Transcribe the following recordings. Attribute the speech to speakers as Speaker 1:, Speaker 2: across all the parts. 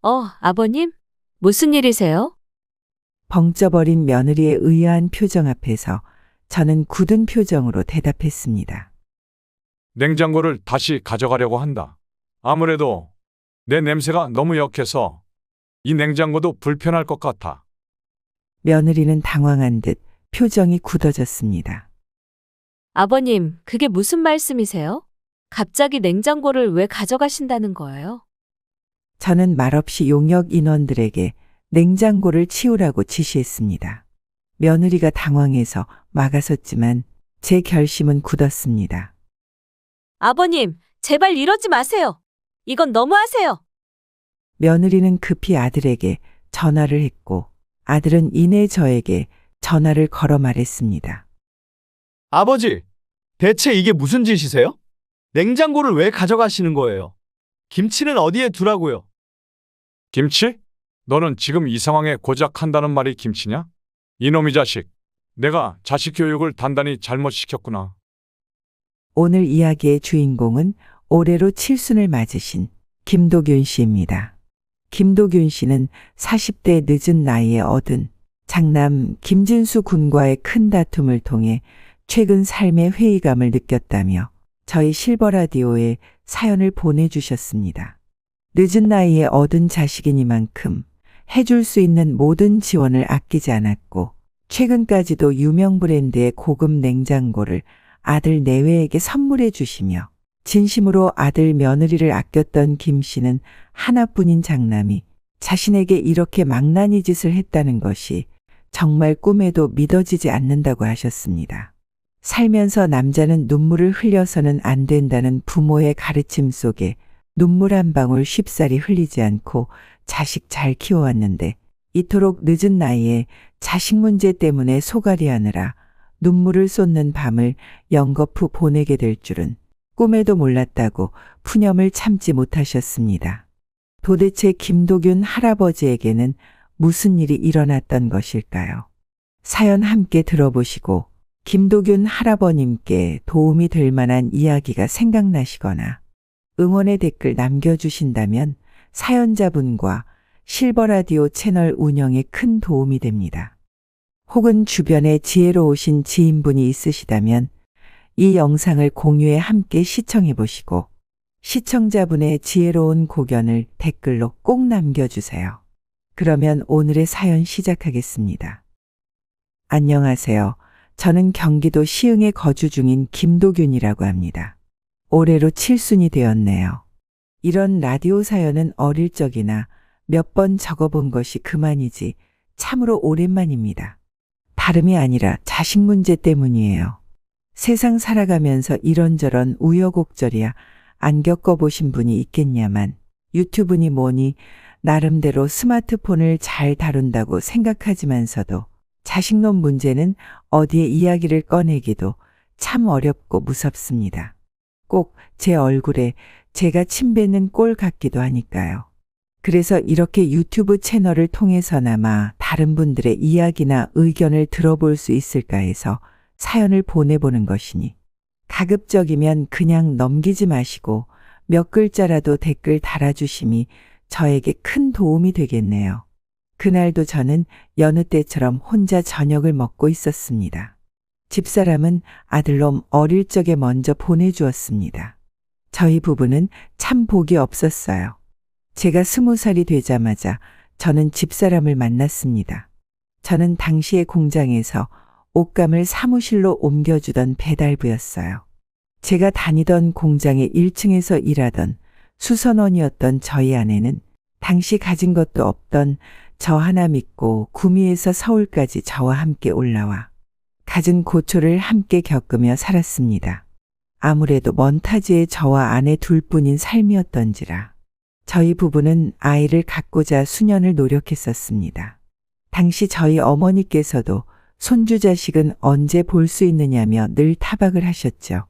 Speaker 1: 아버님? 무슨 일이세요?
Speaker 2: 벙쪄버린 며느리의 의아한 표정 앞에서 저는 굳은 표정으로 대답했습니다.
Speaker 3: 냉장고를 다시 가져가려고 한다. 아무래도 내 냄새가 너무 역해서 이 냉장고도 불편할 것 같아.
Speaker 2: 며느리는 당황한 듯 표정이 굳어졌습니다.
Speaker 1: 아버님, 그게 무슨 말씀이세요? 갑자기 냉장고를 왜 가져가신다는 거예요?
Speaker 2: 저는 말없이 용역 인원들에게 냉장고를 치우라고 지시했습니다. 며느리가 당황해서 막아섰지만 제 결심은 굳었습니다.
Speaker 1: 아버님, 제발 이러지 마세요. 이건 너무하세요.
Speaker 2: 며느리는 급히 아들에게 전화를 했고 아들은 이내 저에게 전화를 걸어 말했습니다.
Speaker 4: 아버지, 대체 이게 무슨 짓이세요? 냉장고를 왜 가져가시는 거예요? 김치는 어디에 두라고요?
Speaker 3: 김치? 너는 지금 이 상황에 고작 한다는 말이 김치냐? 이놈의 자식. 내가 자식 교육을 단단히 잘못 시켰구나.
Speaker 2: 오늘 이야기의 주인공은 올해로 칠순을 맞으신 김도균 씨입니다. 김도균 씨는 40대 늦은 나이에 얻은 장남 김진수 군과의 큰 다툼을 통해 최근 삶의 회의감을 느꼈다며 저희 실버라디오에 사연을 보내주셨습니다. 늦은 나이에 얻은 자식이니만큼 해줄 수 있는 모든 지원을 아끼지 않았고 최근까지도 유명 브랜드의 고급 냉장고를 아들 내외에게 선물해 주시며 진심으로 아들 며느리를 아꼈던 김 씨는 하나뿐인 장남이 자신에게 이렇게 망나니 짓을 했다는 것이 정말 꿈에도 믿어지지 않는다고 하셨습니다. 살면서 남자는 눈물을 흘려서는 안 된다는 부모의 가르침 속에 눈물 한 방울 쉽사리 흘리지 않고 자식 잘 키워왔는데 이토록 늦은 나이에 자식 문제 때문에 소갈이하느라 눈물을 쏟는 밤을 연거푸 보내게 될 줄은 꿈에도 몰랐다고 푸념을 참지 못하셨습니다. 도대체 김도균 할아버지에게는 무슨 일이 일어났던 것일까요? 사연 함께 들어보시고 김도균 할아버님께 도움이 될 만한 이야기가 생각나시거나 응원의 댓글 남겨주신다면 사연자분과 실버라디오 채널 운영에 큰 도움이 됩니다. 혹은 주변에 지혜로우신 지인분이 있으시다면 이 영상을 공유해 함께 시청해 보시고 시청자분의 지혜로운 고견을 댓글로 꼭 남겨주세요. 그러면 오늘의 사연 시작하겠습니다. 안녕하세요. 저는 경기도 시흥에 거주 중인 김도균이라고 합니다. 올해로 칠순이 되었네요. 이런 라디오 사연은 어릴 적이나 몇 번 적어본 것이 그만이지 참으로 오랜만입니다. 다름이 아니라 자식 문제 때문이에요. 세상 살아가면서 이런저런 우여곡절이야 안 겪어보신 분이 있겠냐만 유튜브니 뭐니 나름대로 스마트폰을 잘 다룬다고 생각하지만서도 자식놈 문제는 어디에 이야기를 꺼내기도 참 어렵고 무섭습니다. 꼭 제 얼굴에 제가 침 뱉는 꼴 같기도 하니까요. 그래서 이렇게 유튜브 채널을 통해서나마 다른 분들의 이야기나 의견을 들어볼 수 있을까 해서 사연을 보내보는 것이니 가급적이면 그냥 넘기지 마시고 몇 글자라도 댓글 달아주심이 저에게 큰 도움이 되겠네요. 그날도 저는 여느 때처럼 혼자 저녁을 먹고 있었습니다. 집사람은 아들놈 어릴 적에 먼저 보내주었습니다. 저희 부부는 참 복이 없었어요. 제가 20살이 되자마자 저는 집사람을 만났습니다. 저는 당시의 공장에서 옷감을 사무실로 옮겨주던 배달부였어요. 제가 다니던 공장의 1층에서 일하던 수선원이었던 저희 아내는 당시 가진 것도 없던 저 하나 믿고 구미에서 서울까지 저와 함께 올라와 갖은 고초를 함께 겪으며 살았습니다. 아무래도 먼 타지에 저와 아내 둘뿐인 삶이었던지라 저희 부부는 아이를 갖고자 수년을 노력했었습니다. 당시 저희 어머니께서도 손주 자식은 언제 볼 수 있느냐며 늘 타박을 하셨죠.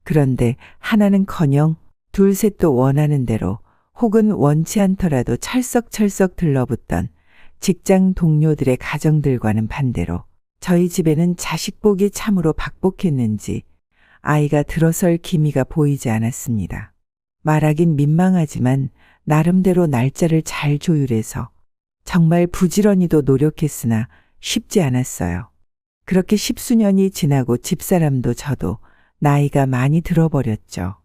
Speaker 2: 그런데 하나는커녕 둘 셋도 원하는 대로 혹은 원치 않더라도 철썩철썩 들러붙던 직장 동료들의 가정들과는 반대로 저희 집에는 자식복이 참으로 박복했는지 아이가 들어설 기미가 보이지 않았습니다. 말하긴 민망하지만 나름대로 날짜를 잘 조율해서 정말 부지런히도 노력했으나 쉽지 않았어요. 그렇게 십수년이 지나고 집사람도 저도 나이가 많이 들어버렸죠.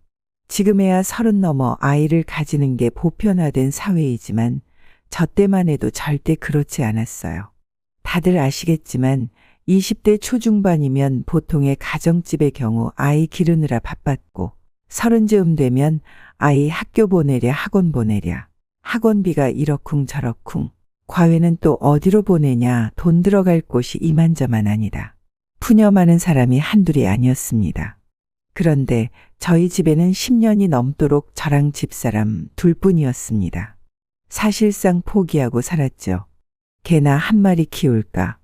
Speaker 2: 지금에야 30 넘어 아이를 가지는 게 보편화된 사회이지만 저 때만 해도 절대 그렇지 않았어요. 다들 아시겠지만 20대 초중반이면 보통의 가정집의 경우 아이 기르느라 바빴고 30쯤 되면 아이 학교 보내랴 학원 보내랴 학원비가 이러쿵 저러쿵 과외는 또 어디로 보내냐 돈 들어갈 곳이 이만저만 아니다. 푸념 많은 사람이 한둘이 아니었습니다. 그런데 저희 집에는 10년이 넘도록 저랑 집사람 둘뿐이었습니다. 사실상 포기하고 살았죠. 개나 한 마리 키울까?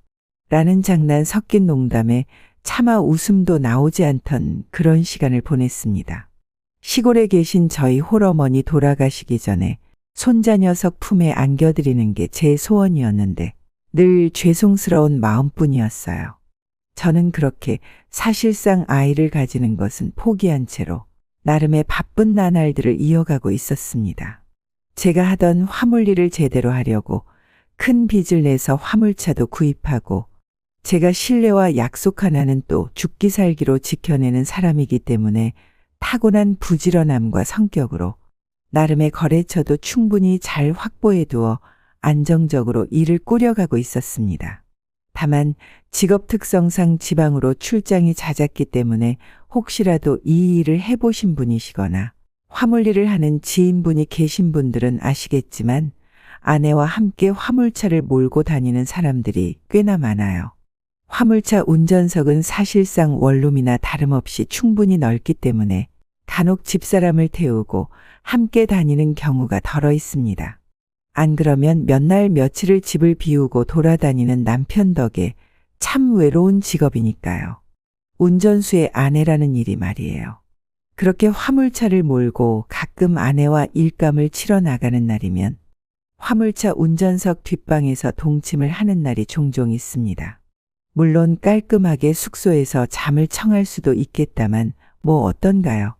Speaker 2: 라는 장난 섞인 농담에 차마 웃음도 나오지 않던 그런 시간을 보냈습니다. 시골에 계신 저희 홀어머니 돌아가시기 전에 손자 녀석 품에 안겨드리는 게 제 소원이었는데 늘 죄송스러운 마음뿐이었어요. 저는 그렇게 사실상 아이를 가지는 것은 포기한 채로 나름의 바쁜 나날들을 이어가고 있었습니다. 제가 하던 화물 일을 제대로 하려고 큰 빚을 내서 화물차도 구입하고 제가 신뢰와 약속 하나는 또 죽기 살기로 지켜내는 사람이기 때문에 타고난 부지런함과 성격으로 나름의 거래처도 충분히 잘 확보해 두어 안정적으로 일을 꾸려가고 있었습니다. 다만 직업 특성상 지방으로 출장이 잦았기 때문에 혹시라도 이 일을 해보신 분이시거나 화물 일을 하는 지인분이 계신 분들은 아시겠지만 아내와 함께 화물차를 몰고 다니는 사람들이 꽤나 많아요. 화물차 운전석은 사실상 원룸이나 다름없이 충분히 넓기 때문에 간혹 집사람을 태우고 함께 다니는 경우가 덜어 있습니다. 안 그러면 몇 날 며칠을 집을 비우고 돌아다니는 남편 덕에 참 외로운 직업이니까요. 운전수의 아내라는 일이 말이에요. 그렇게 화물차를 몰고 가끔 아내와 일감을 치러 나가는 날이면 화물차 운전석 뒷방에서 동침을 하는 날이 종종 있습니다. 물론 깔끔하게 숙소에서 잠을 청할 수도 있겠다만 뭐 어떤가요?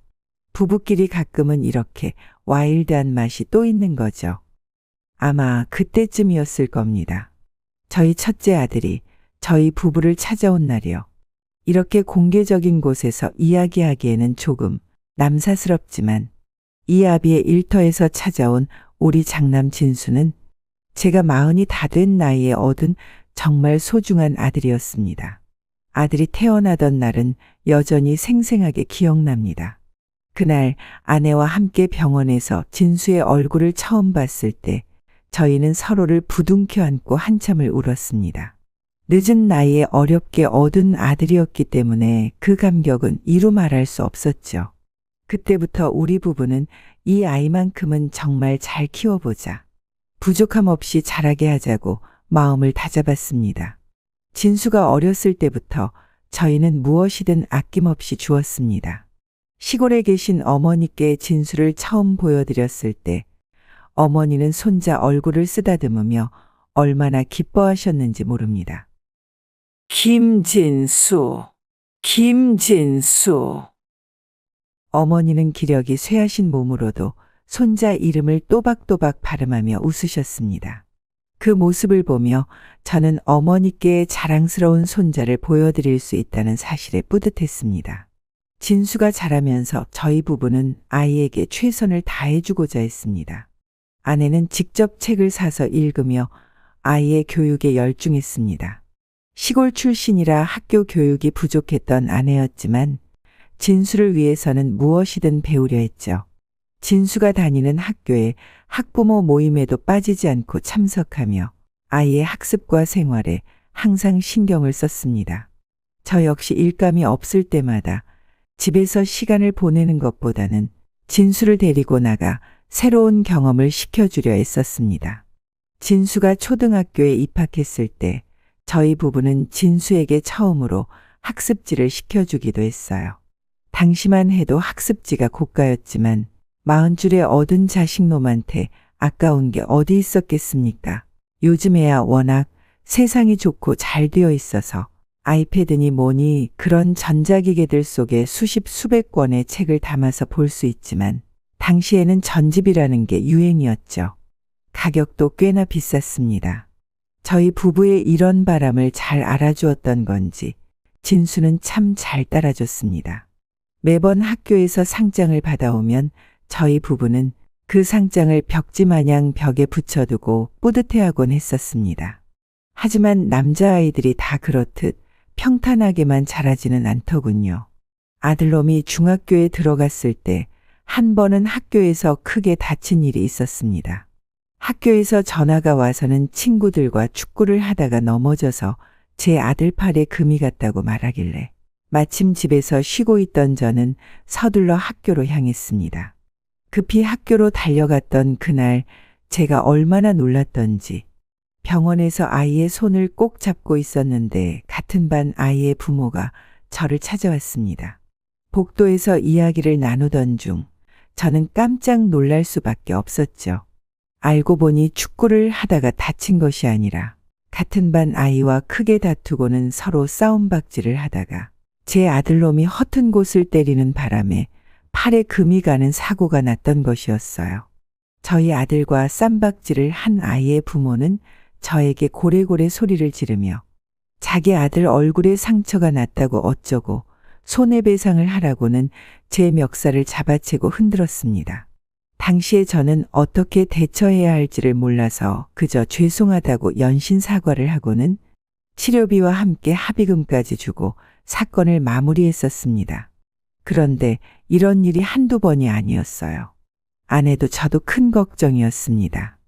Speaker 2: 부부끼리 가끔은 이렇게 와일드한 맛이 또 있는 거죠. 아마 그때쯤이었을 겁니다. 저희 첫째 아들이 저희 부부를 찾아온 날이요. 이렇게 공개적인 곳에서 이야기하기에는 조금 남사스럽지만 이 아비의 일터에서 찾아온 우리 장남 진수는 제가 40이 다 된 나이에 얻은 정말 소중한 아들이었습니다. 아들이 태어나던 날은 여전히 생생하게 기억납니다. 그날 아내와 함께 병원에서 진수의 얼굴을 처음 봤을 때 저희는 서로를 부둥켜 안고 한참을 울었습니다. 늦은 나이에 어렵게 얻은 아들이었기 때문에 그 감격은 이루 말할 수 없었죠. 그때부터 우리 부부는 이 아이만큼은 정말 잘 키워보자. 부족함 없이 자라게 하자고 마음을 다잡았습니다. 진수가 어렸을 때부터 저희는 무엇이든 아낌없이 주었습니다. 시골에 계신 어머니께 진수를 처음 보여드렸을 때 어머니는 손자 얼굴을 쓰다듬으며 얼마나 기뻐하셨는지 모릅니다. 김진수, 김진수. 어머니는 기력이 쇠하신 몸으로도 손자 이름을 또박또박 발음하며 웃으셨습니다. 그 모습을 보며 저는 어머니께 자랑스러운 손자를 보여드릴 수 있다는 사실에 뿌듯했습니다. 진수가 자라면서 저희 부부는 아이에게 최선을 다해주고자 했습니다. 아내는 직접 책을 사서 읽으며 아이의 교육에 열중했습니다. 시골 출신이라 학교 교육이 부족했던 아내였지만 진수를 위해서는 무엇이든 배우려 했죠. 진수가 다니는 학교에 학부모 모임에도 빠지지 않고 참석하며 아이의 학습과 생활에 항상 신경을 썼습니다. 저 역시 일감이 없을 때마다 집에서 시간을 보내는 것보다는 진수를 데리고 나가 새로운 경험을 시켜주려 애썼습니다. 진수가 초등학교에 입학했을 때 저희 부부는 진수에게 처음으로 학습지를 시켜주기도 했어요. 당시만 해도 학습지가 고가였지만 40줄에 얻은 자식놈한테 아까운 게 어디 있었겠습니까? 요즘에야 워낙 세상이 좋고 잘 되어 있어서 아이패드니 뭐니 그런 전자기계들 속에 수십 수백 권의 책을 담아서 볼 수 있지만 당시에는 전집이라는 게 유행이었죠. 가격도 꽤나 비쌌습니다. 저희 부부의 이런 바람을 잘 알아주었던 건지 진수는 참 잘 따라줬습니다. 매번 학교에서 상장을 받아오면 저희 부부는 그 상장을 벽지 마냥 벽에 붙여두고 뿌듯해하곤 했었습니다. 하지만 남자아이들이 다 그렇듯 평탄하게만 자라지는 않더군요. 아들놈이 중학교에 들어갔을 때 한 번은 학교에서 크게 다친 일이 있었습니다. 학교에서 전화가 와서는 친구들과 축구를 하다가 넘어져서 제 아들 팔에 금이 갔다고 말하길래 마침 집에서 쉬고 있던 저는 서둘러 학교로 향했습니다. 급히 학교로 달려갔던 그날 제가 얼마나 놀랐던지 병원에서 아이의 손을 꼭 잡고 있었는데 같은 반 아이의 부모가 저를 찾아왔습니다. 복도에서 이야기를 나누던 중 저는 깜짝 놀랄 수밖에 없었죠. 알고 보니 축구를 하다가 다친 것이 아니라 같은 반 아이와 크게 다투고는 서로 싸움박질을 하다가 제 아들놈이 허튼 곳을 때리는 바람에 팔에 금이 가는 사고가 났던 것이었어요. 저희 아들과 쌈박질을 한 아이의 부모는 저에게 고래고래 소리를 지르며 자기 아들 얼굴에 상처가 났다고 어쩌고 손해배상을 하라고는 제 멱살을 잡아채고 흔들었습니다. 당시에 저는 어떻게 대처해야 할지를 몰라서 그저 죄송하다고 연신 사과를 하고는 치료비와 함께 합의금까지 주고 사건을 마무리했었습니다. 그런데 이런 일이 한두 번이 아니었어요. 아내도 저도 큰 걱정이었습니다.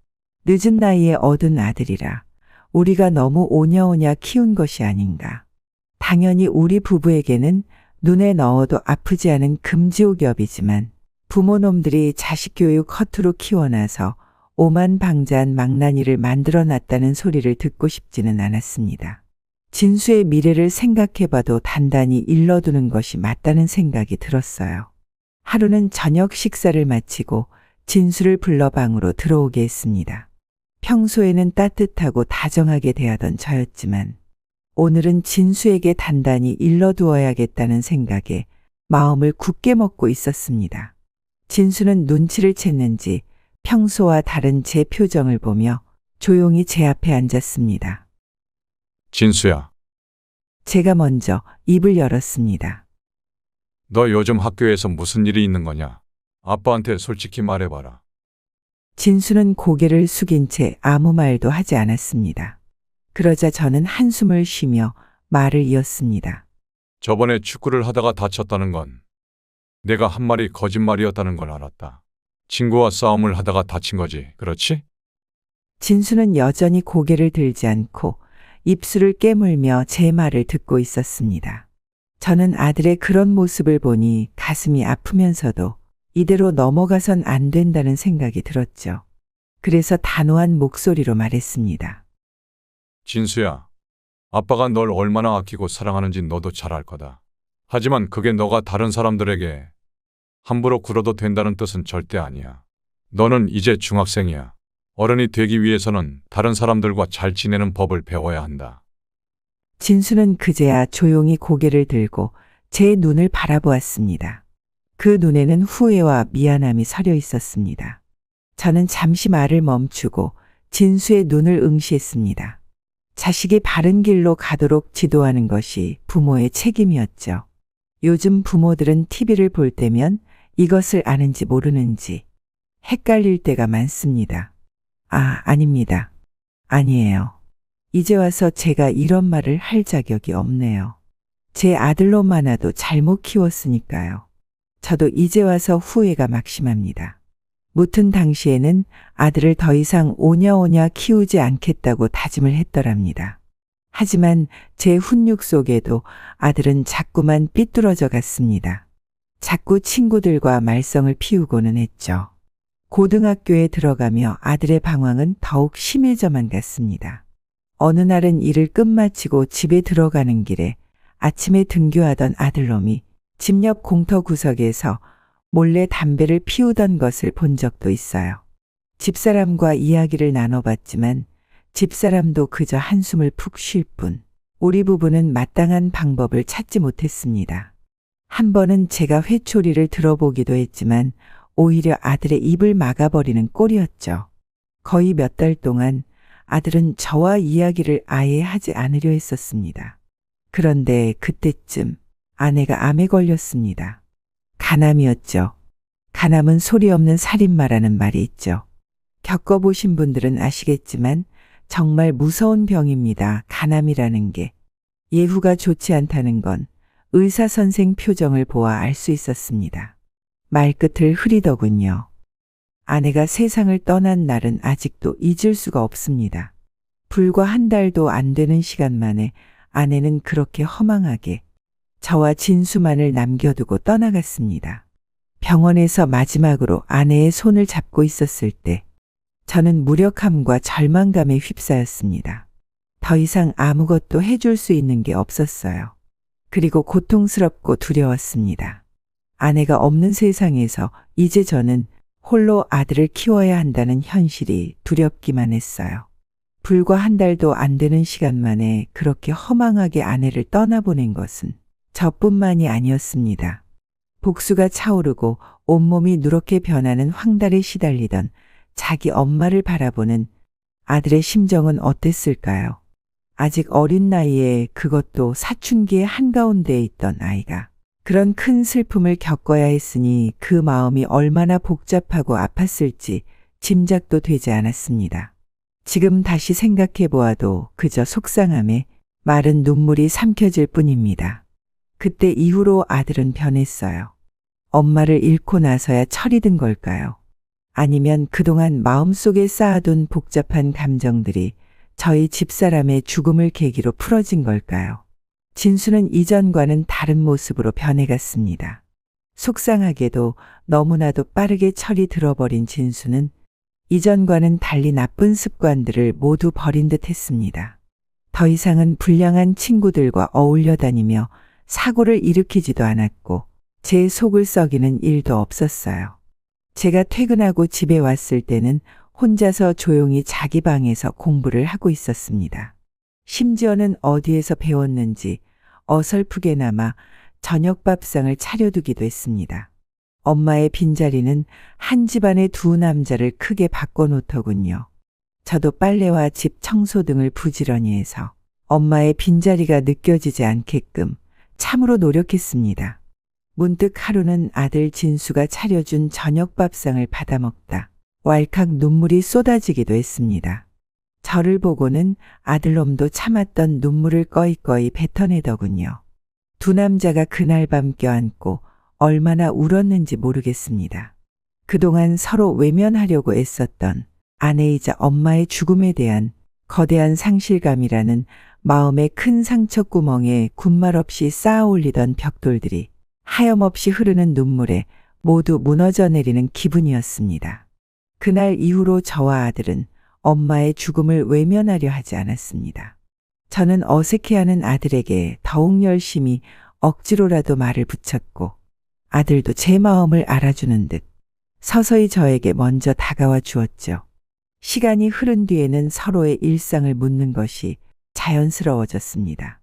Speaker 2: 늦은 나이에 얻은 아들이라 우리가 너무 오냐오냐 키운 것이 아닌가. 당연히 우리 부부에게는 눈에 넣어도 아프지 않은 금지옥엽이지만 부모놈들이 자식 교육 허투루 키워놔서 오만방자한 망나니를 만들어놨다는 소리를 듣고 싶지는 않았습니다. 진수의 미래를 생각해봐도 단단히 일러두는 것이 맞다는 생각이 들었어요. 하루는 저녁 식사를 마치고 진수를 불러 방으로 들어오게 했습니다. 평소에는 따뜻하고 다정하게 대하던 저였지만 오늘은 진수에게 단단히 일러두어야겠다는 생각에 마음을 굳게 먹고 있었습니다. 진수는 눈치를 챘는지 평소와 다른 제 표정을 보며 조용히 제 앞에 앉았습니다.
Speaker 3: 진수야,
Speaker 2: 제가 먼저 입을 열었습니다.
Speaker 3: 너 요즘 학교에서 무슨 일이 있는 거냐? 아빠한테 솔직히 말해봐라.
Speaker 2: 진수는 고개를 숙인 채 아무 말도 하지 않았습니다. 그러자 저는 한숨을 쉬며 말을 이었습니다.
Speaker 3: 저번에 축구를 하다가 다쳤다는 건 내가 한 말이 거짓말이었다는 걸 알았다. 친구와 싸움을 하다가 다친 거지, 그렇지?
Speaker 2: 진수는 여전히 고개를 들지 않고 입술을 깨물며 제 말을 듣고 있었습니다. 저는 아들의 그런 모습을 보니 가슴이 아프면서도 이대로 넘어가선 안 된다는 생각이 들었죠. 그래서 단호한 목소리로 말했습니다.
Speaker 3: 진수야, 아빠가 널 얼마나 아끼고 사랑하는지 너도 잘 알 거다. 하지만 그게 너가 다른 사람들에게 함부로 굴어도 된다는 뜻은 절대 아니야. 너는 이제 중학생이야. 어른이 되기 위해서는 다른 사람들과 잘 지내는 법을 배워야 한다.
Speaker 2: 진수는 그제야 조용히 고개를 들고 제 눈을 바라보았습니다. 그 눈에는 후회와 미안함이 서려 있었습니다. 저는 잠시 말을 멈추고 진수의 눈을 응시했습니다. 자식이 바른 길로 가도록 지도하는 것이 부모의 책임이었죠. 요즘 부모들은 TV를 볼 때면 이것을 아는지 모르는지 헷갈릴 때가 많습니다. 아닙니다. 아니에요. 이제 와서 제가 이런 말을 할 자격이 없네요. 제 아들놈 하나도 잘못 키웠으니까요. 저도 이제 와서 후회가 막심합니다. 무튼 당시에는 아들을 더 이상 오냐오냐 키우지 않겠다고 다짐을 했더랍니다. 하지만 제 훈육 속에도 아들은 자꾸만 삐뚤어져 갔습니다. 자꾸 친구들과 말썽을 피우고는 했죠. 고등학교에 들어가며 아들의 방황은 더욱 심해져만 갔습니다. 어느 날은 일을 끝마치고 집에 들어가는 길에 아침에 등교하던 아들놈이 집 옆 공터 구석에서 몰래 담배를 피우던 것을 본 적도 있어요. 집사람과 이야기를 나눠봤지만 집사람도 그저 한숨을 푹 쉴 뿐 우리 부부는 마땅한 방법을 찾지 못했습니다. 한 번은 제가 회초리를 들어보기도 했지만 오히려 아들의 입을 막아버리는 꼴이었죠. 거의 몇 달 동안 아들은 저와 이야기를 아예 하지 않으려 했었습니다. 그런데 그때쯤 아내가 암에 걸렸습니다. 간암이었죠. 간암은 소리 없는 살인마라는 말이 있죠. 겪어보신 분들은 아시겠지만 정말 무서운 병입니다. 간암이라는 게. 예후가 좋지 않다는 건 의사 선생 표정을 보아 알 수 있었습니다. 말끝을 흐리더군요. 아내가 세상을 떠난 날은 아직도 잊을 수가 없습니다. 불과 한 달도 안 되는 시간 만에 아내는 그렇게 허망하게 저와 진수만을 남겨두고 떠나갔습니다. 병원에서 마지막으로 아내의 손을 잡고 있었을 때 저는 무력함과 절망감에 휩싸였습니다. 더 이상 아무것도 해줄 수 있는 게 없었어요. 그리고 고통스럽고 두려웠습니다. 아내가 없는 세상에서 이제 저는 홀로 아들을 키워야 한다는 현실이 두렵기만 했어요. 불과 한 달도 안 되는 시간 만에 그렇게 허망하게 아내를 떠나보낸 것은 저뿐만이 아니었습니다. 복수가 차오르고 온몸이 누렇게 변하는 황달에 시달리던 자기 엄마를 바라보는 아들의 심정은 어땠을까요? 아직 어린 나이에 그것도 사춘기의 한가운데에 있던 아이가 그런 큰 슬픔을 겪어야 했으니 그 마음이 얼마나 복잡하고 아팠을지 짐작도 되지 않았습니다. 지금 다시 생각해 보아도 그저 속상함에 마른 눈물이 삼켜질 뿐입니다. 그때 이후로 아들은 변했어요. 엄마를 잃고 나서야 철이 든 걸까요? 아니면 그동안 마음속에 쌓아둔 복잡한 감정들이 저희 집사람의 죽음을 계기로 풀어진 걸까요? 진수는 이전과는 다른 모습으로 변해갔습니다. 속상하게도 너무나도 빠르게 철이 들어버린 진수는 이전과는 달리 나쁜 습관들을 모두 버린 듯 했습니다. 더 이상은 불량한 친구들과 어울려 다니며 사고를 일으키지도 않았고 제 속을 썩이는 일도 없었어요. 제가 퇴근하고 집에 왔을 때는 혼자서 조용히 자기 방에서 공부를 하고 있었습니다. 심지어는 어디에서 배웠는지 어설프게나마 저녁 밥상을 차려두기도 했습니다. 엄마의 빈자리는 한 집안의 두 남자를 크게 바꿔놓더군요. 저도 빨래와 집 청소 등을 부지런히 해서 엄마의 빈자리가 느껴지지 않게끔 참으로 노력했습니다. 문득 하루는 아들 진수가 차려준 저녁 밥상을 받아먹다 왈칵 눈물이 쏟아지기도 했습니다. 저를 보고는 아들놈도 참았던 눈물을 꺼이꺼이 뱉어내더군요. 두 남자가 그날 밤 껴안고 얼마나 울었는지 모르겠습니다. 그동안 서로 외면하려고 애썼던 아내이자 엄마의 죽음에 대한 거대한 상실감이라는 마음의 큰 상처구멍에 군말 없이 쌓아 올리던 벽돌들이 하염없이 흐르는 눈물에 모두 무너져 내리는 기분이었습니다. 그날 이후로 저와 아들은 엄마의 죽음을 외면하려 하지 않았습니다. 저는 어색해하는 아들에게 더욱 열심히 억지로라도 말을 붙였고 아들도 제 마음을 알아주는 듯 서서히 저에게 먼저 다가와 주었죠. 시간이 흐른 뒤에는 서로의 일상을 묻는 것이 자연스러워졌습니다.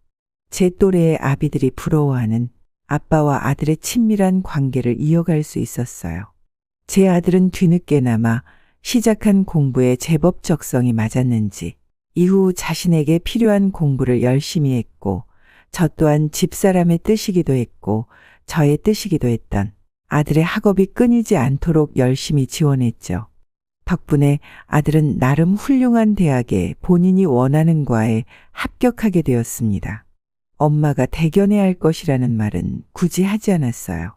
Speaker 2: 제 또래의 아비들이 부러워하는 아빠와 아들의 친밀한 관계를 이어갈 수 있었어요. 제 아들은 뒤늦게나마 시작한 공부에 제법 적성이 맞았는지 이후 자신에게 필요한 공부를 열심히 했고 저 또한 집사람의 뜻이기도 했고 저의 뜻이기도 했던 아들의 학업이 끊이지 않도록 열심히 지원했죠. 덕분에 아들은 나름 훌륭한 대학에 본인이 원하는 과에 합격하게 되었습니다. 엄마가 대견해야 할 것이라는 말은 굳이 하지 않았어요.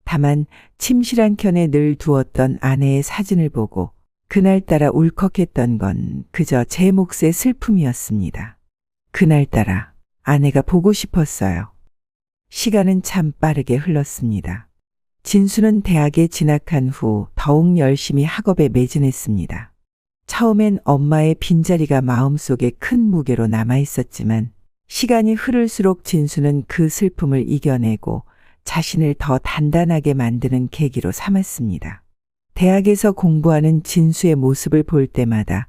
Speaker 2: 다만 침실 켠에 늘 두었던 아내의 사진을 보고 그날따라 울컥했던 건 그저 제 몫의 슬픔이었습니다. 그날따라 아내가 보고 싶었어요. 시간은 참 빠르게 흘렀습니다. 진수는 대학에 진학한 후 더욱 열심히 학업에 매진했습니다. 처음엔 엄마의 빈자리가 마음속에 큰 무게로 남아 있었지만 시간이 흐를수록 진수는 그 슬픔을 이겨내고 자신을 더 단단하게 만드는 계기로 삼았습니다. 대학에서 공부하는 진수의 모습을 볼 때마다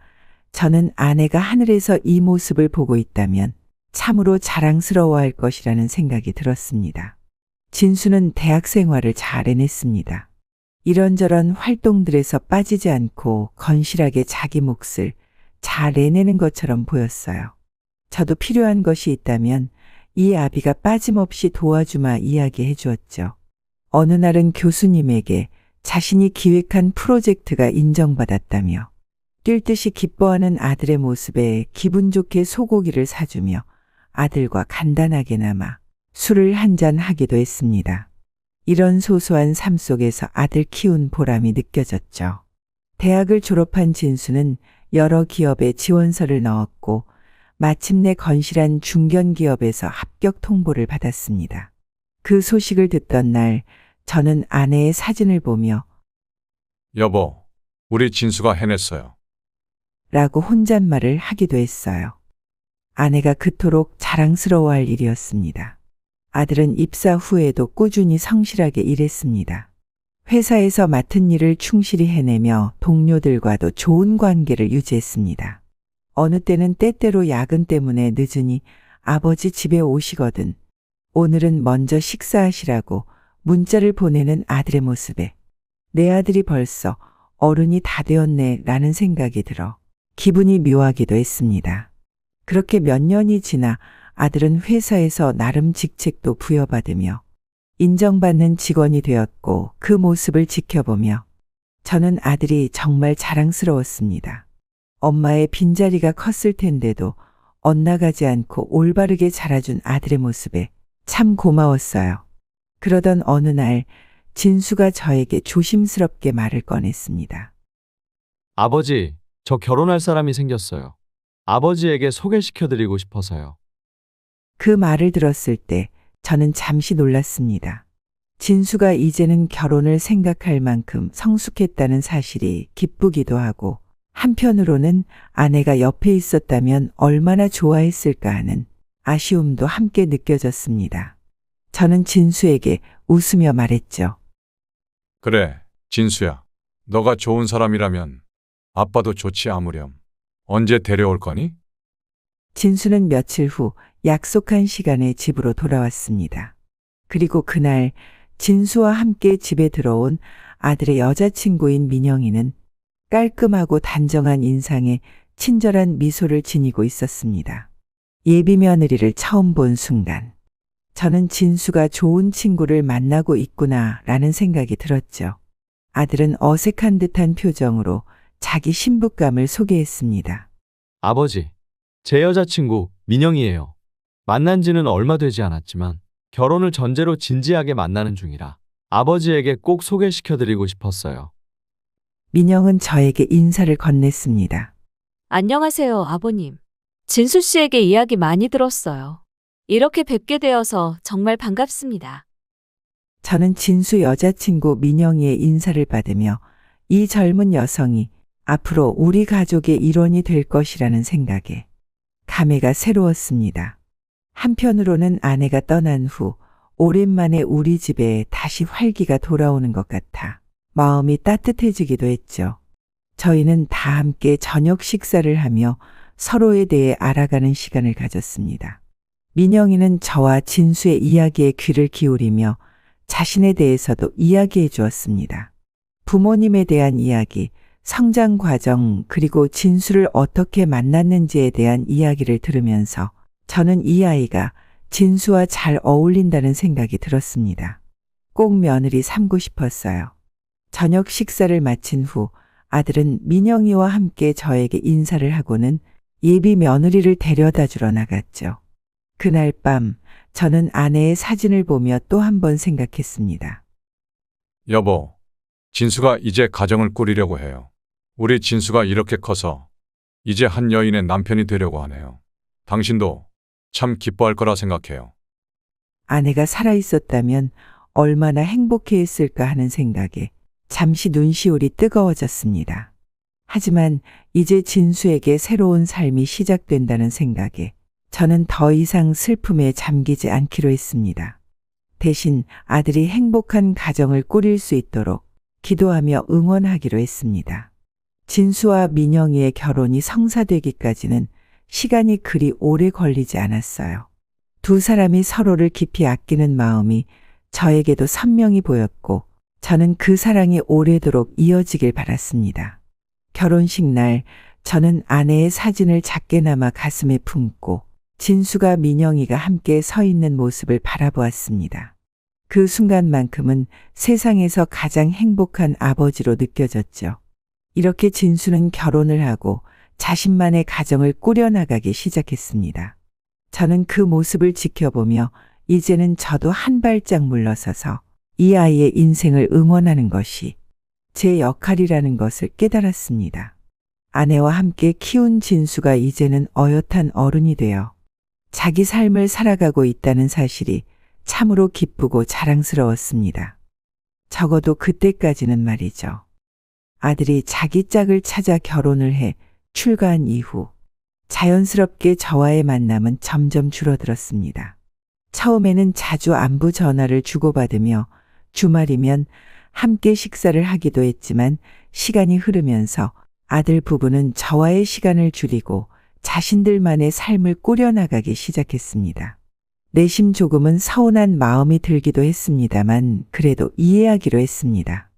Speaker 2: 저는 아내가 하늘에서 이 모습을 보고 있다면 참으로 자랑스러워할 것이라는 생각이 들었습니다. 진수는 대학 생활을 잘 해냈습니다. 이런저런 활동들에서 빠지지 않고 건실하게 자기 몫을 잘 해내는 것처럼 보였어요. 저도 필요한 것이 있다면 이 아비가 빠짐없이 도와주마 이야기해 주었죠. 어느 날은 교수님에게 자신이 기획한 프로젝트가 인정받았다며 뛸 듯이 기뻐하는 아들의 모습에 기분 좋게 소고기를 사주며 아들과 간단하게나마 술을 한잔 하기도 했습니다. 이런 소소한 삶 속에서 아들 키운 보람이 느껴졌죠. 대학을 졸업한 진수는 여러 기업에 지원서를 넣었고 마침내 건실한 중견기업에서 합격 통보를 받았습니다. 그 소식을 듣던 날 저는 아내의 사진을 보며
Speaker 3: 여보, 우리 진수가 해냈어요.
Speaker 2: 라고 혼잣말을 하기도 했어요. 아내가 그토록 자랑스러워할 일이었습니다. 아들은 입사 후에도 꾸준히 성실하게 일했습니다. 회사에서 맡은 일을 충실히 해내며 동료들과도 좋은 관계를 유지했습니다. 어느 때는 때때로 야근 때문에 늦으니 아버지 집에 오시거든. 오늘은 먼저 식사하시라고 문자를 보내는 아들의 모습에 내 아들이 벌써 어른이 다 되었네 라는 생각이 들어 기분이 묘하기도 했습니다. 그렇게 몇 년이 지나 아들은 회사에서 나름 직책도 부여받으며 인정받는 직원이 되었고 그 모습을 지켜보며 저는 아들이 정말 자랑스러웠습니다. 엄마의 빈자리가 컸을 텐데도 엇나가지 않고 올바르게 자라준 아들의 모습에 참 고마웠어요. 그러던 어느 날 진수가 저에게 조심스럽게 말을 꺼냈습니다.
Speaker 4: 아버지, 저 결혼할 사람이 생겼어요. 아버지에게 소개시켜드리고 싶어서요.
Speaker 2: 그 말을 들었을 때 저는 잠시 놀랐습니다. 진수가 이제는 결혼을 생각할 만큼 성숙했다는 사실이 기쁘기도 하고 한편으로는 아내가 옆에 있었다면 얼마나 좋아했을까 하는 아쉬움도 함께 느껴졌습니다. 저는 진수에게 웃으며 말했죠.
Speaker 3: 그래, 진수야. 너가 좋은 사람이라면 아빠도 좋지 아무렴. 언제 데려올 거니?
Speaker 2: 진수는 며칠 후 약속한 시간에 집으로 돌아왔습니다. 그리고 그날 진수와 함께 집에 들어온 아들의 여자친구인 민영이는 깔끔하고 단정한 인상에 친절한 미소를 지니고 있었습니다. 예비 며느리를 처음 본 순간 저는 진수가 좋은 친구를 만나고 있구나라는 생각이 들었죠. 아들은 어색한 듯한 표정으로 자기 신부감을 소개했습니다.
Speaker 4: 아버지, 제 여자친구 민영이에요. 만난 지는 얼마 되지 않았지만 결혼을 전제로 진지하게 만나는 중이라 아버지에게 꼭 소개시켜드리고 싶었어요.
Speaker 2: 민영은 저에게 인사를 건넸습니다.
Speaker 1: 안녕하세요, 아버님. 진수 씨에게 이야기 많이 들었어요. 이렇게 뵙게 되어서 정말 반갑습니다.
Speaker 2: 저는 진수 여자친구 민영이의 인사를 받으며 이 젊은 여성이 앞으로 우리 가족의 일원이 될 것이라는 생각에 감회가 새로웠습니다. 한편으로는 아내가 떠난 후 오랜만에 우리 집에 다시 활기가 돌아오는 것 같아 마음이 따뜻해지기도 했죠. 저희는 다 함께 저녁 식사를 하며 서로에 대해 알아가는 시간을 가졌습니다. 민영이는 저와 진수의 이야기에 귀를 기울이며 자신에 대해서도 이야기해 주었습니다. 부모님에 대한 이야기, 성장 과정, 그리고 진수를 어떻게 만났는지에 대한 이야기를 들으면서 저는 이 아이가 진수와 잘 어울린다는 생각이 들었습니다. 꼭 며느리 삼고 싶었어요. 저녁 식사를 마친 후 아들은 민영이와 함께 저에게 인사를 하고는 예비 며느리를 데려다 주러 나갔죠. 그날 밤 저는 아내의 사진을 보며 또 한 번 생각했습니다.
Speaker 3: 여보, 진수가 이제 가정을 꾸리려고 해요. 우리 진수가 이렇게 커서 이제 한 여인의 남편이 되려고 하네요. 당신도 참 기뻐할 거라 생각해요.
Speaker 2: 아내가 살아있었다면 얼마나 행복해했을까 하는 생각에 잠시 눈시울이 뜨거워졌습니다. 하지만 이제 진수에게 새로운 삶이 시작된다는 생각에 저는 더 이상 슬픔에 잠기지 않기로 했습니다. 대신 아들이 행복한 가정을 꾸릴 수 있도록 기도하며 응원하기로 했습니다. 진수와 민영이의 결혼이 성사되기까지는 시간이 그리 오래 걸리지 않았어요. 두 사람이 서로를 깊이 아끼는 마음이 저에게도 선명히 보였고 저는 그 사랑이 오래도록 이어지길 바랐습니다. 결혼식 날 저는 아내의 사진을 작게나마 가슴에 품고 진수가 민영이가 함께 서 있는 모습을 바라보았습니다. 그 순간만큼은 세상에서 가장 행복한 아버지로 느껴졌죠. 이렇게 진수는 결혼을 하고 자신만의 가정을 꾸려나가기 시작했습니다. 저는 그 모습을 지켜보며 이제는 저도 한 발짝 물러서서 이 아이의 인생을 응원하는 것이 제 역할이라는 것을 깨달았습니다. 아내와 함께 키운 진수가 이제는 어엿한 어른이 되어 자기 삶을 살아가고 있다는 사실이 참으로 기쁘고 자랑스러웠습니다. 적어도 그때까지는 말이죠. 아들이 자기 짝을 찾아 결혼을 해 출가한 이후 자연스럽게 저와의 만남은 점점 줄어들었습니다. 처음에는 자주 안부 전화를 주고받으며 주말이면 함께 식사를 하기도 했지만 시간이 흐르면서 아들 부부는 저와의 시간을 줄이고 자신들만의 삶을 꾸려나가기 시작했습니다. 내심 조금은 서운한 마음이 들기도 했습니다만 그래도 이해하기로 했습니다.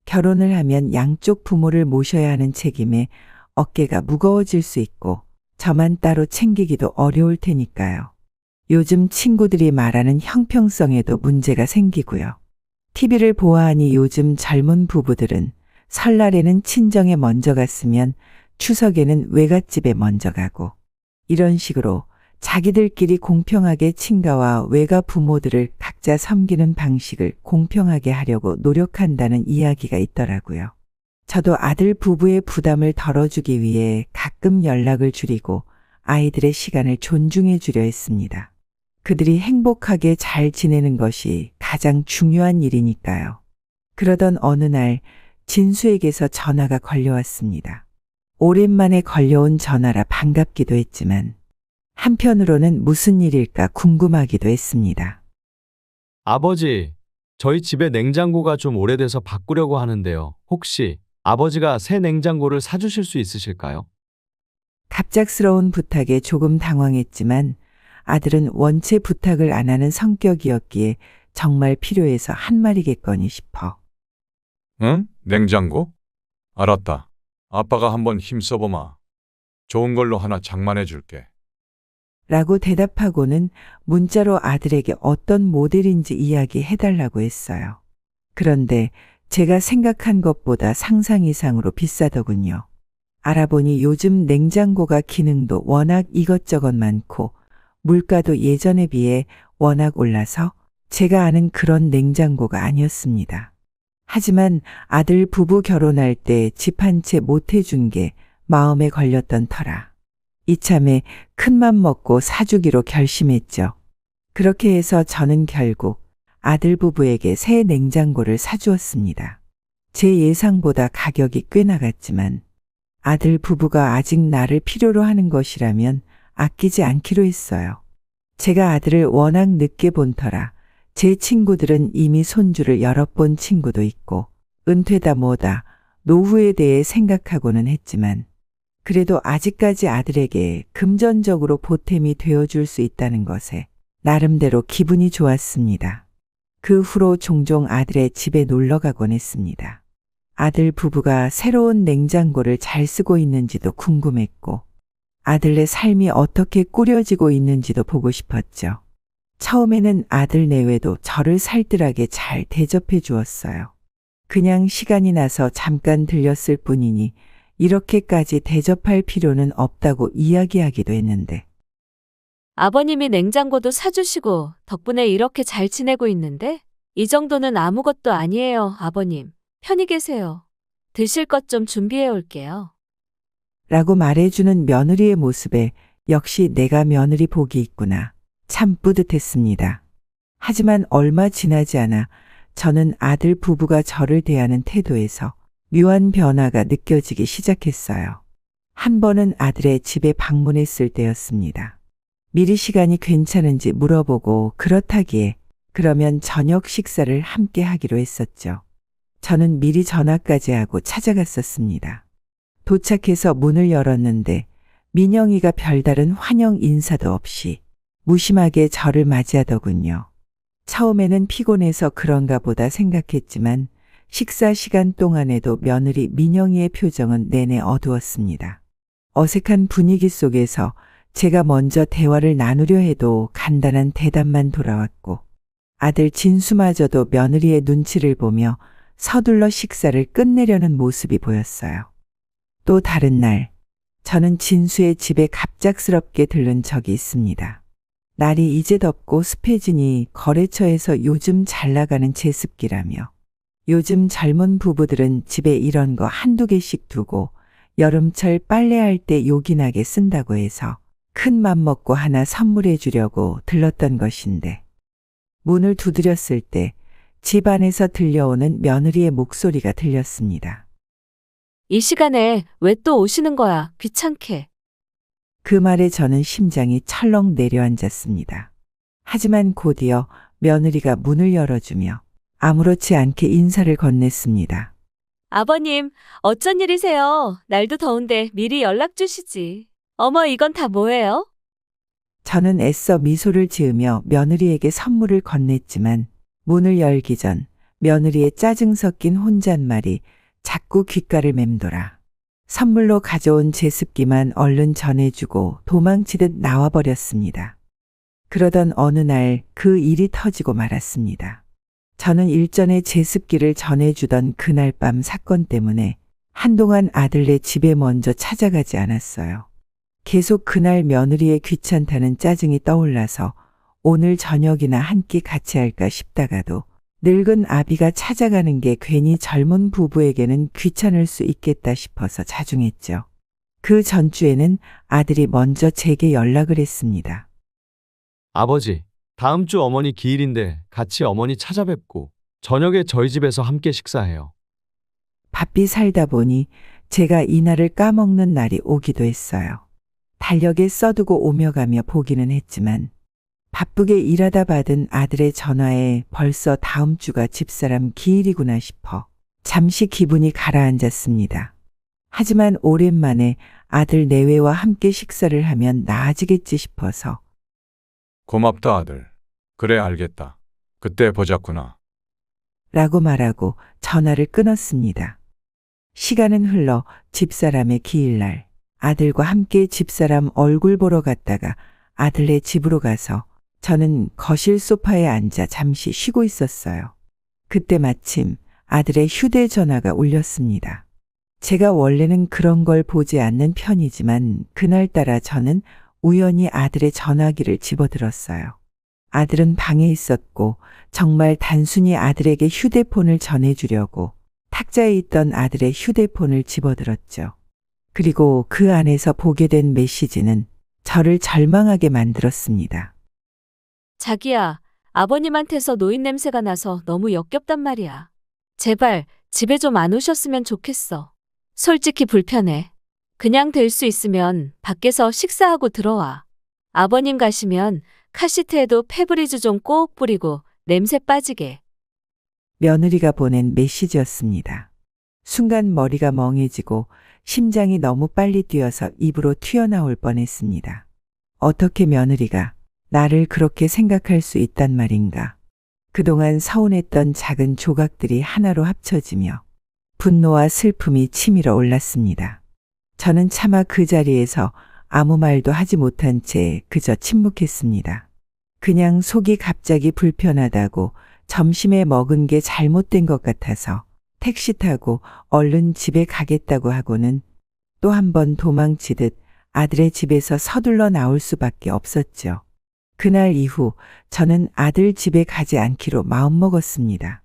Speaker 2: 결혼을 하면 양쪽 부모를 모셔야 하는 책임에 어깨가 무거워질 수 있고 저만 따로 챙기기도 어려울 테니까요. 요즘 친구들이 말하는 형평성에도 문제가 생기고요. TV를 보아하니 요즘 젊은 부부들은 설날에는 친정에 먼저 갔으면 추석에는 외갓집에 먼저 가고 이런 식으로 자기들끼리 공평하게 친가와 외가 부모들을 각자 섬기는 방식을 공평하게 하려고 노력한다는 이야기가 있더라고요. 저도 아들 부부의 부담을 덜어주기 위해 가끔 연락을 줄이고 아이들의 시간을 존중해 주려 했습니다. 그들이 행복하게 잘 지내는 것이 가장 중요한 일이니까요. 그러던 어느 날 진수에게서 전화가 걸려왔습니다. 오랜만에 걸려온 전화라 반갑기도 했지만 한편으로는 무슨 일일까 궁금하기도 했습니다.
Speaker 4: 아버지, 저희 집에 냉장고가 좀 오래돼서 바꾸려고 하는데요. 혹시 아버지가 새 냉장고를 사주실 수 있으실까요?
Speaker 2: 갑작스러운 부탁에 조금 당황했지만 아들은 원체 부탁을 안 하는 성격이었기에 정말 필요해서 한 말이겠거니 싶어.
Speaker 3: 응? 냉장고? 알았다. 아빠가 한번 힘써보마. 좋은 걸로 하나 장만해 줄게.
Speaker 2: 라고 대답하고는 문자로 아들에게 어떤 모델인지 이야기해달라고 했어요. 그런데 제가 생각한 것보다 상상 이상으로 비싸더군요. 알아보니 요즘 냉장고가 기능도 워낙 이것저것 많고 물가도 예전에 비해 워낙 올라서 제가 아는 그런 냉장고가 아니었습니다. 하지만 아들 부부 결혼할 때 집 한 채 못 해준 게 마음에 걸렸던 터라 이참에 큰맘 먹고 사주기로 결심했죠. 그렇게 해서 저는 결국 아들 부부에게 새 냉장고를 사주었습니다. 제 예상보다 가격이 꽤 나갔지만 아들 부부가 아직 나를 필요로 하는 것이라면 아끼지 않기로 했어요. 제가 아들을 워낙 늦게 본 터라 제 친구들은 이미 손주를 여러 번 친구도 있고 은퇴다 뭐다 노후에 대해 생각하고는 했지만 그래도 아직까지 아들에게 금전적으로 보탬이 되어줄 수 있다는 것에 나름대로 기분이 좋았습니다. 그 후로 종종 아들의 집에 놀러 가곤 했습니다. 아들 부부가 새로운 냉장고를 잘 쓰고 있는지도 궁금했고 아들의 삶이 어떻게 꾸려지고 있는지도 보고 싶었죠. 처음에는 아들 내외도 저를 살뜰하게 잘 대접해 주었어요. 그냥 시간이 나서 잠깐 들렸을 뿐이니 이렇게까지 대접할 필요는 없다고 이야기하기도 했는데
Speaker 1: 아버님이 냉장고도 사주시고 덕분에 이렇게 잘 지내고 있는데 이 정도는 아무것도 아니에요, 아버님. 편히 계세요. 드실 것 좀 준비해 올게요.
Speaker 2: 라고 말해주는 며느리의 모습에 역시 내가 며느리 복이 있구나. 참 뿌듯했습니다. 하지만 얼마 지나지 않아 저는 아들 부부가 저를 대하는 태도에서 묘한 변화가 느껴지기 시작했어요. 한 번은 아들의 집에 방문했을 때였습니다. 미리 시간이 괜찮은지 물어보고 그렇다기에 그러면 저녁 식사를 함께 하기로 했었죠. 저는 미리 전화까지 하고 찾아갔었습니다. 도착해서 문을 열었는데 민영이가 별다른 환영 인사도 없이 무심하게 저를 맞이하더군요. 처음에는 피곤해서 그런가 보다 생각했지만 식사 시간 동안에도 며느리 민영이의 표정은 내내 어두웠습니다. 어색한 분위기 속에서 제가 먼저 대화를 나누려 해도 간단한 대답만 돌아왔고 아들 진수마저도 며느리의 눈치를 보며 서둘러 식사를 끝내려는 모습이 보였어요. 또 다른 날, 저는 진수의 집에 갑작스럽게 들른 적이 있습니다. 날이 이제 덥고 습해지니 거래처에서 요즘 잘 나가는 제습기라며 요즘 젊은 부부들은 집에 이런 거 한두 개씩 두고 여름철 빨래할 때 요긴하게 쓴다고 해서 큰 맘 먹고 하나 선물해 주려고 들렀던 것인데 문을 두드렸을 때 집 안에서 들려오는 며느리의 목소리가 들렸습니다.
Speaker 1: 이 시간에 왜 또 오시는 거야? 귀찮게.
Speaker 2: 그 말에 저는 심장이 철렁 내려앉았습니다. 하지만 곧이어 며느리가 문을 열어주며 아무렇지 않게 인사를 건넸습니다.
Speaker 1: 아버님, 어쩐 일이세요? 날도 더운데 미리 연락 주시지. 어머, 이건 다 뭐예요?
Speaker 2: 저는 애써 미소를 지으며 며느리에게 선물을 건넸지만 문을 열기 전 며느리의 짜증 섞인 혼잣말이 자꾸 귓가를 맴돌아 선물로 가져온 제습기만 얼른 전해주고 도망치듯 나와버렸습니다. 그러던 어느 날 그 일이 터지고 말았습니다. 저는 일전에 제습기를 전해주던 그날 밤 사건 때문에 한동안 아들네 집에 먼저 찾아가지 않았어요. 계속 그날 며느리의 귀찮다는 짜증이 떠올라서 오늘 저녁이나 한 끼 같이 할까 싶다가도 늙은 아비가 찾아가는 게 괜히 젊은 부부에게는 귀찮을 수 있겠다 싶어서 자중했죠. 그 전주에는 아들이 먼저 제게 연락을 했습니다.
Speaker 4: 아버지, 다음 주 어머니 기일인데 같이 어머니 찾아뵙고 저녁에 저희 집에서 함께 식사해요.
Speaker 2: 바삐 살다 보니 제가 이날을 까먹는 날이 오기도 했어요. 달력에 써두고 오며 가며 보기는 했지만 바쁘게 일하다 받은 아들의 전화에 벌써 다음 주가 집사람 기일이구나 싶어 잠시 기분이 가라앉았습니다. 하지만 오랜만에 아들 내외와 함께 식사를 하면 나아지겠지 싶어서
Speaker 3: 고맙다 아들. 그래 알겠다. 그때 보자꾸나.
Speaker 2: 라고 말하고 전화를 끊었습니다. 시간은 흘러 집사람의 기일날 아들과 함께 집사람 얼굴 보러 갔다가 아들네 집으로 가서 저는 거실 소파에 앉아 잠시 쉬고 있었어요. 그때 마침 아들의 휴대전화가 울렸습니다. 제가 원래는 그런 걸 보지 않는 편이지만 그날따라 저는 우연히 아들의 전화기를 집어들었어요. 아들은 방에 있었고 정말 단순히 아들에게 휴대폰을 전해주려고 탁자에 있던 아들의 휴대폰을 집어들었죠. 그리고 그 안에서 보게 된 메시지는 저를 절망하게 만들었습니다.
Speaker 1: 자기야, 아버님한테서 노인 냄새가 나서 너무 역겹단 말이야. 제발 집에 좀 안 오셨으면 좋겠어. 솔직히 불편해. 그냥 될 수 있으면 밖에서 식사하고 들어와. 아버님 가시면 카시트에도 페브리즈 좀 꼭 뿌리고 냄새 빠지게.
Speaker 2: 며느리가 보낸 메시지였습니다. 순간 머리가 멍해지고 심장이 너무 빨리 뛰어서 입으로 튀어나올 뻔했습니다. 어떻게 며느리가 나를 그렇게 생각할 수 있단 말인가. 그동안 서운했던 작은 조각들이 하나로 합쳐지며 분노와 슬픔이 치밀어 올랐습니다. 저는 차마 그 자리에서 아무 말도 하지 못한 채 그저 침묵했습니다. 그냥 속이 갑자기 불편하다고 점심에 먹은 게 잘못된 것 같아서 택시 타고 얼른 집에 가겠다고 하고는 또 한 번 도망치듯 아들의 집에서 서둘러 나올 수밖에 없었죠. 그날 이후 저는 아들 집에 가지 않기로 마음먹었습니다.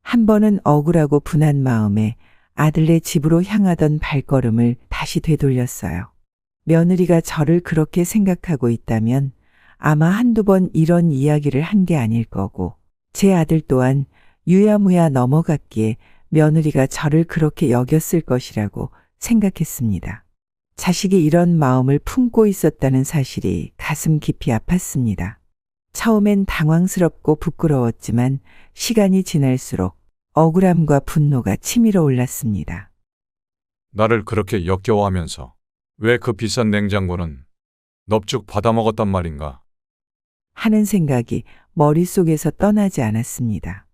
Speaker 2: 한 번은 억울하고 분한 마음에 아들네 집으로 향하던 발걸음을 다시 되돌렸어요. 며느리가 저를 그렇게 생각하고 있다면 아마 한두 번 이런 이야기를 한 게 아닐 거고 제 아들 또한 유야무야 넘어갔기에 며느리가 저를 그렇게 여겼을 것이라고 생각했습니다. 자식이 이런 마음을 품고 있었다는 사실이 가슴 깊이 아팠습니다. 처음엔 당황스럽고 부끄러웠지만 시간이 지날수록 억울함과 분노가 치밀어 올랐습니다.
Speaker 3: 나를 그렇게 역겨워하면서 왜 그 비싼 냉장고는 넙죽 받아먹었단 말인가?
Speaker 2: 하는 생각이 머릿속에서 떠나지 않았습니다.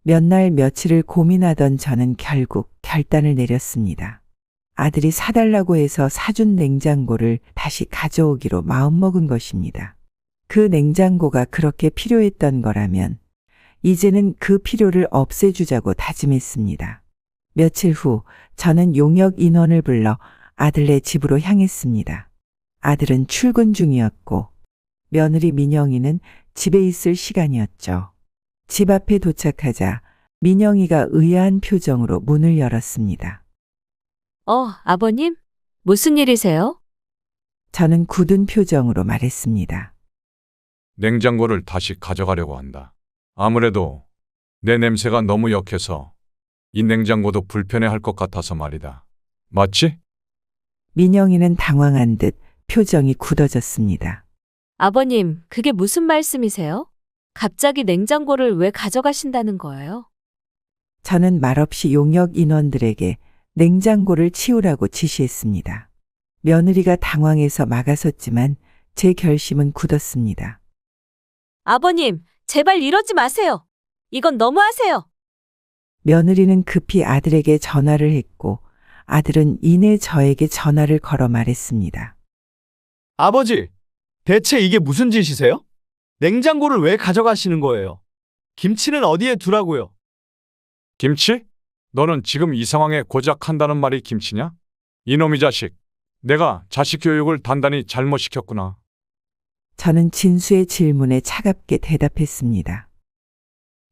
Speaker 2: 몇 날 며칠을 고민하던 저는 결국 결단을 내렸습니다. 아들이 사달라고 해서 사준 냉장고를 다시 가져오기로 마음먹은 것입니다. 그 냉장고가 그렇게 필요했던 거라면 이제는 그 필요를 없애주자고 다짐했습니다. 며칠 후 저는 용역 인원을 불러 아들네 집으로 향했습니다. 아들은 출근 중이었고 며느리 민영이는 집에 있을 시간이었죠. 집 앞에 도착하자 민영이가 의아한 표정으로 문을 열었습니다.
Speaker 1: 아버님? 무슨 일이세요?
Speaker 2: 저는 굳은 표정으로 말했습니다.
Speaker 3: 냉장고를 다시 가져가려고 한다. 아무래도 내 냄새가 너무 역해서 이 냉장고도 불편해할 것 같아서 말이다. 맞지?
Speaker 2: 민영이는 당황한 듯 표정이 굳어졌습니다.
Speaker 1: 아버님, 그게 무슨 말씀이세요? 갑자기 냉장고를 왜 가져가신다는 거예요?
Speaker 2: 저는 말없이 용역 인원들에게 냉장고를 치우라고 지시했습니다. 며느리가 당황해서 막아섰지만 제 결심은 굳었습니다.
Speaker 1: 아버님, 제발 이러지 마세요. 이건 너무하세요.
Speaker 2: 며느리는 급히 아들에게 전화를 했고 아들은 이내 저에게 전화를 걸어 말했습니다.
Speaker 4: 아버지, 대체 이게 무슨 짓이세요? 냉장고를 왜 가져가시는 거예요? 김치는 어디에 두라고요?
Speaker 3: 김치? 너는 지금 이 상황에 고작 한다는 말이 김치냐? 이놈의 자식. 내가 자식 교육을 단단히 잘못 시켰구나.
Speaker 2: 저는 진수의 질문에 차갑게 대답했습니다.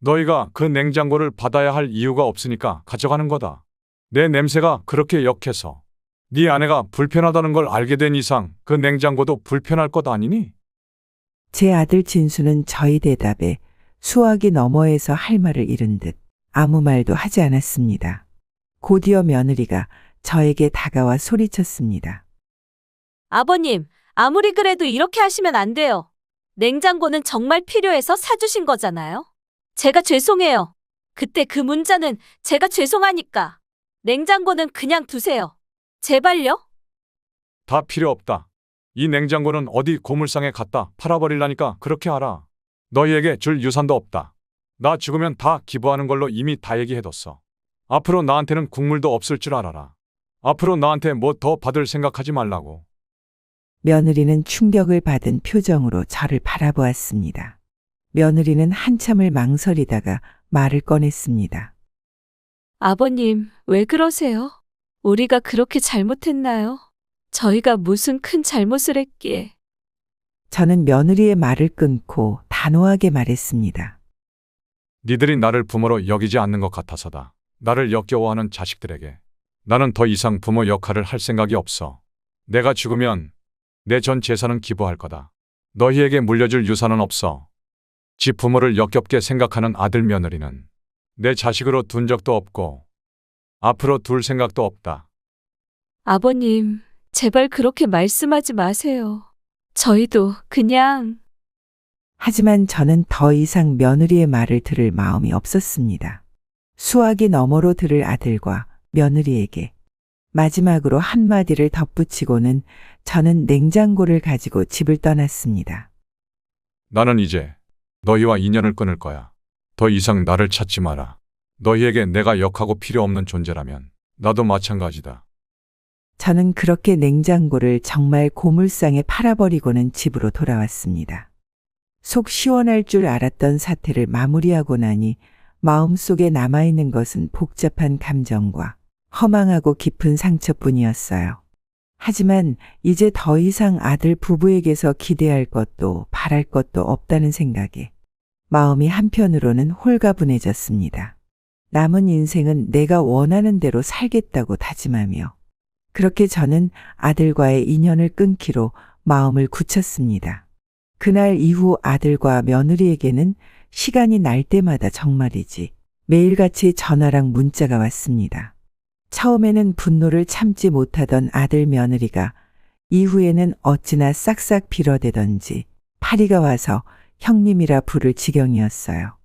Speaker 3: 너희가 그 냉장고를 받아야 할 이유가 없으니까 가져가는 거다. 내 냄새가 그렇게 역해서 네 아내가 불편하다는 걸 알게 된 이상 그 냉장고도 불편할 것 아니니?
Speaker 2: 제 아들 진수는 저희 대답에 수화기 너머에서 할 말을 잃은 듯 아무 말도 하지 않았습니다. 곧이어 며느리가 저에게 다가와 소리쳤습니다.
Speaker 1: 아버님, 아무리 그래도 이렇게 하시면 안 돼요. 냉장고는 정말 필요해서 사주신 거잖아요. 제가 죄송해요. 그때 그 문자는 제가 죄송하니까. 냉장고는 그냥 두세요. 제발요?
Speaker 3: 다 필요 없다. 이 냉장고는 어디 고물상에 갖다 팔아버리려니까 그렇게 알아. 너희에게 줄 유산도 없다. 나 죽으면 다 기부하는 걸로 이미 다 얘기해뒀어. 앞으로 나한테는 국물도 없을 줄 알아라. 앞으로 나한테 뭐 더 받을 생각하지 말라고.
Speaker 2: 며느리는 충격을 받은 표정으로 저를 바라보았습니다. 며느리는 한참을 망설이다가 말을 꺼냈습니다.
Speaker 1: 아버님, 왜 그러세요? 우리가 그렇게 잘못했나요? 저희가 무슨 큰 잘못을 했기에.
Speaker 2: 저는 며느리의 말을 끊고 단호하게 말했습니다.
Speaker 3: 니들이 나를 부모로 여기지 않는 것 같아서다. 나를 역겨워하는 자식들에게. 나는 더 이상 부모 역할을 할 생각이 없어. 내가 죽으면 내 전 재산은 기부할 거다. 너희에게 물려줄 유산은 없어. 지 부모를 역겹게 생각하는 아들 며느리는 내 자식으로 둔 적도 없고 앞으로 둘 생각도 없다.
Speaker 1: 아버님, 제발 그렇게 말씀하지 마세요. 저희도 그냥.
Speaker 2: 하지만 저는 더 이상 며느리의 말을 들을 마음이 없었습니다. 수화기 너머로 들을 아들과 며느리에게 마지막으로 한마디를 덧붙이고는 저는 냉장고를 가지고 집을 떠났습니다.
Speaker 3: 나는 이제 너희와 인연을 끊을 거야. 더 이상 나를 찾지 마라. 너희에게 내가 역하고 필요 없는 존재라면 나도 마찬가지다.
Speaker 2: 저는 그렇게 냉장고를 정말 고물상에 팔아버리고는 집으로 돌아왔습니다. 속 시원할 줄 알았던 사태를 마무리하고 나니 마음속에 남아있는 것은 복잡한 감정과 허망하고 깊은 상처뿐이었어요. 하지만 이제 더 이상 아들 부부에게서 기대할 것도 바랄 것도 없다는 생각에 마음이 한편으로는 홀가분해졌습니다. 남은 인생은 내가 원하는 대로 살겠다고 다짐하며 그렇게 저는 아들과의 인연을 끊기로 마음을 굳혔습니다. 그날 이후 아들과 며느리에게는 시간이 날 때마다 정말이지 매일같이 전화랑 문자가 왔습니다. 처음에는 분노를 참지 못하던 아들 며느리가 이후에는 어찌나 싹싹 빌어대던지 파리가 와서 형님이라 부를 지경이었어요.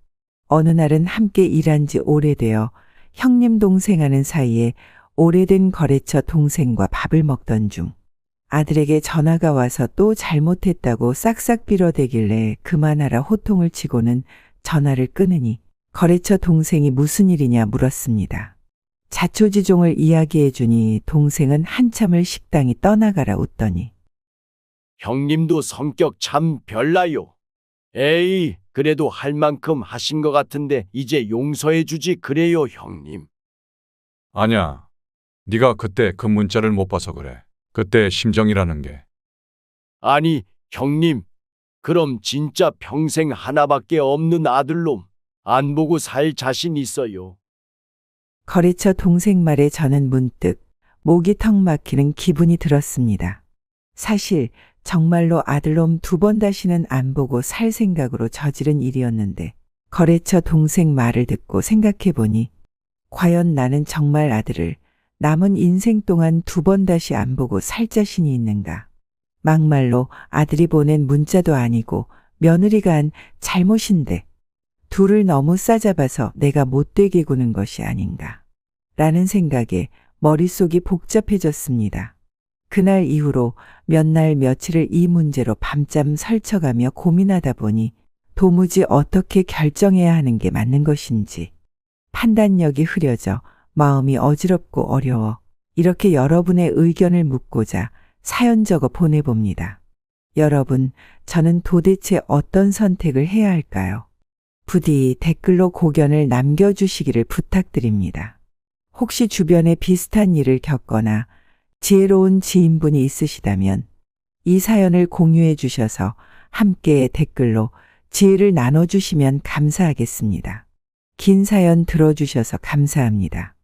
Speaker 2: 어느 날은 함께 일한 지 오래되어 형님 동생 하는 사이에 오래된 거래처 동생과 밥을 먹던 중 아들에게 전화가 와서 또 잘못했다고 싹싹 빌어대길래 그만하라 호통을 치고는 전화를 끊으니 거래처 동생이 무슨 일이냐 물었습니다. 자초지종을 이야기해 주니 동생은 한참을 식당이 떠나가라 웃더니
Speaker 5: 형님도 성격 참 별나요. 에이, 그래도 할 만큼 하신 것 같은데 이제 용서해 주지 그래요, 형님.
Speaker 3: 아냐. 네가 그때 그 문자를 못 봐서 그래. 그때 심정이라는 게.
Speaker 5: 아니, 형님. 그럼 진짜 평생 하나밖에 없는 아들놈 안 보고 살 자신 있어요.
Speaker 2: 거래처 동생 말에 저는 문득 목이 턱 막히는 기분이 들었습니다. 사실 정말로 아들놈 2번 다시는 안 보고 살 생각으로 저지른 일이었는데 거래처 동생 말을 듣고 생각해 보니 과연 나는 정말 아들을 남은 인생 동안 2번 다시 안 보고 살 자신이 있는가? 막말로 아들이 보낸 문자도 아니고 며느리가 한 잘못인데 둘을 너무 싸잡아서 내가 못되게 구는 것이 아닌가? 라는 생각에 머릿속이 복잡해졌습니다. 그날 이후로 몇 날 며칠을 이 문제로 밤잠 설쳐가며 고민하다 보니 도무지 어떻게 결정해야 하는 게 맞는 것인지 판단력이 흐려져 마음이 어지럽고 어려워 이렇게 여러분의 의견을 묻고자 사연 적어 보내봅니다. 여러분, 저는 도대체 어떤 선택을 해야 할까요? 부디 댓글로 고견을 남겨주시기를 부탁드립니다. 혹시 주변에 비슷한 일을 겪거나 지혜로운 지인분이 있으시다면 이 사연을 공유해 주셔서 함께 댓글로 지혜를 나눠주시면 감사하겠습니다. 긴 사연 들어주셔서 감사합니다.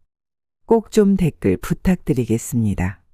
Speaker 2: 꼭 좀 댓글 부탁드리겠습니다.